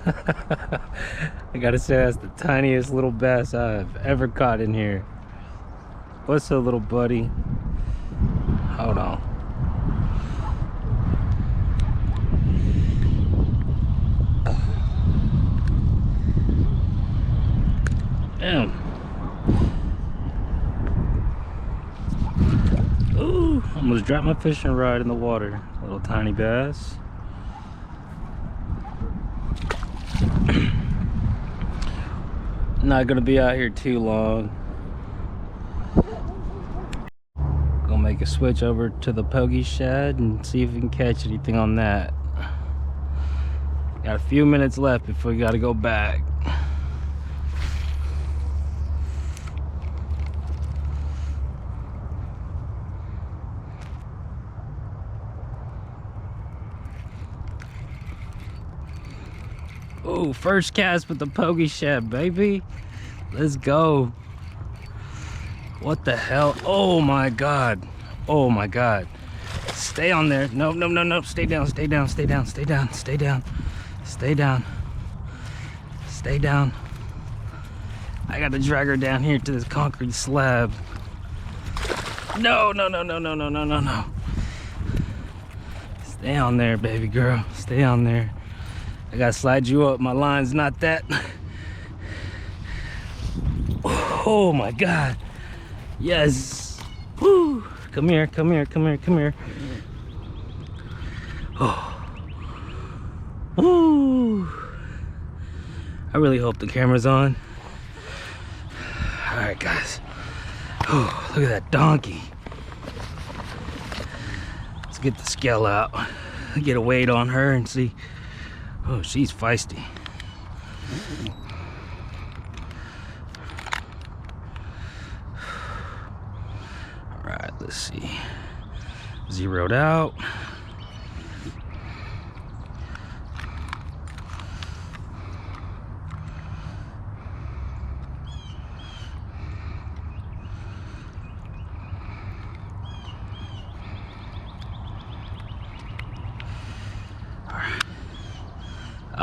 I gotta say, that's the tiniest little bass I've ever caught in here. What's up, little buddy? Hold on. Damn. Ooh, almost dropped my fishing rod in the water. Little tiny bass. Not gonna be out here too long. Gonna make a switch over to the Pogie Shad and see if we can catch anything on that. Got a few minutes left before we gotta go back. Oh, first cast with the Pogie Shad, baby. Let's go. What the hell? Oh my god. Oh my god. Stay on there. No, no, no, no. Stay down, stay down, stay down, stay down, stay down. Stay down. Stay down. I gotta drag her down here to this concrete slab. No, no, no, no, no, no, no, no, no. Stay on there, baby girl. Stay on there. I gotta slide you up. My line's not that. Oh my god. Yes. Woo. Come here, come here, come here, come here. Oh. Woo. I really hope the camera's on. Alright, guys. Oh, look at that donkey. Let's get the scale out. Get a weight on her and see. Oh, she's feisty. All right, let's see. Zeroed out.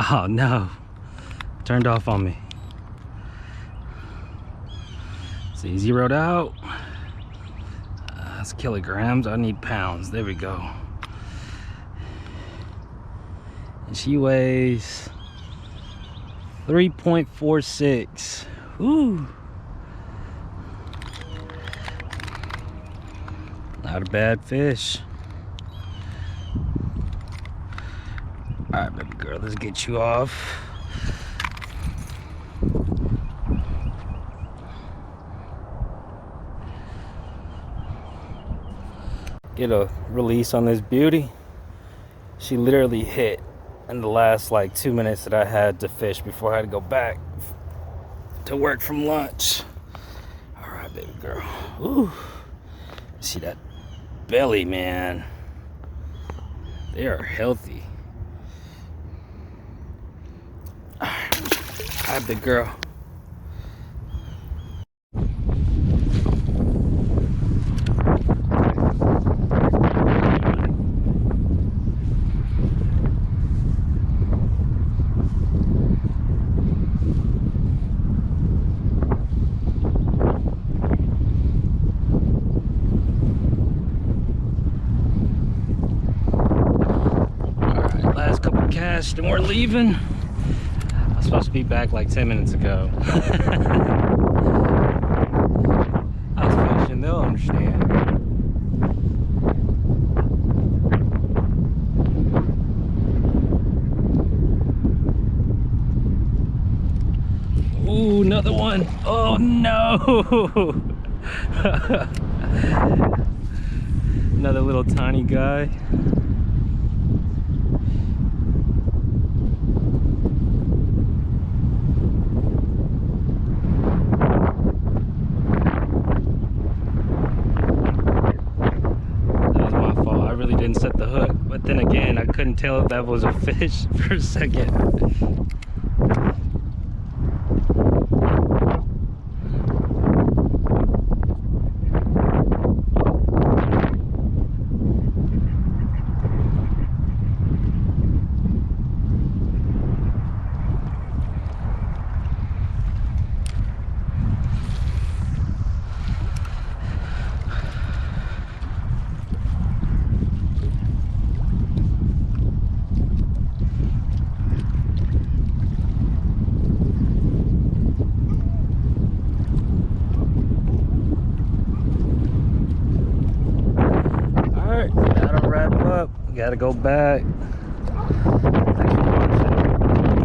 Oh no, turned off on me. See, zeroed out. That's kilograms. I need pounds. There we go. And she weighs 3.46. Woo. Not a bad fish. All right, baby girl, let's get you off. Get a release on this beauty. She literally hit in the last like 2 minutes that I had to fish before I had to go back to work from lunch. All right, baby girl. Ooh, see that belly, man. They are healthy. Hi, big girl. Alright, last couple casts and we're leaving. Supposed to be back like 10 minutes ago. I was fishing, they'll understand. Ooh, another one. Oh no! Another little tiny guy. Didn't set the hook, but then again I couldn't tell if that was a fish for a second. wrap up. We gotta go back. Thanks for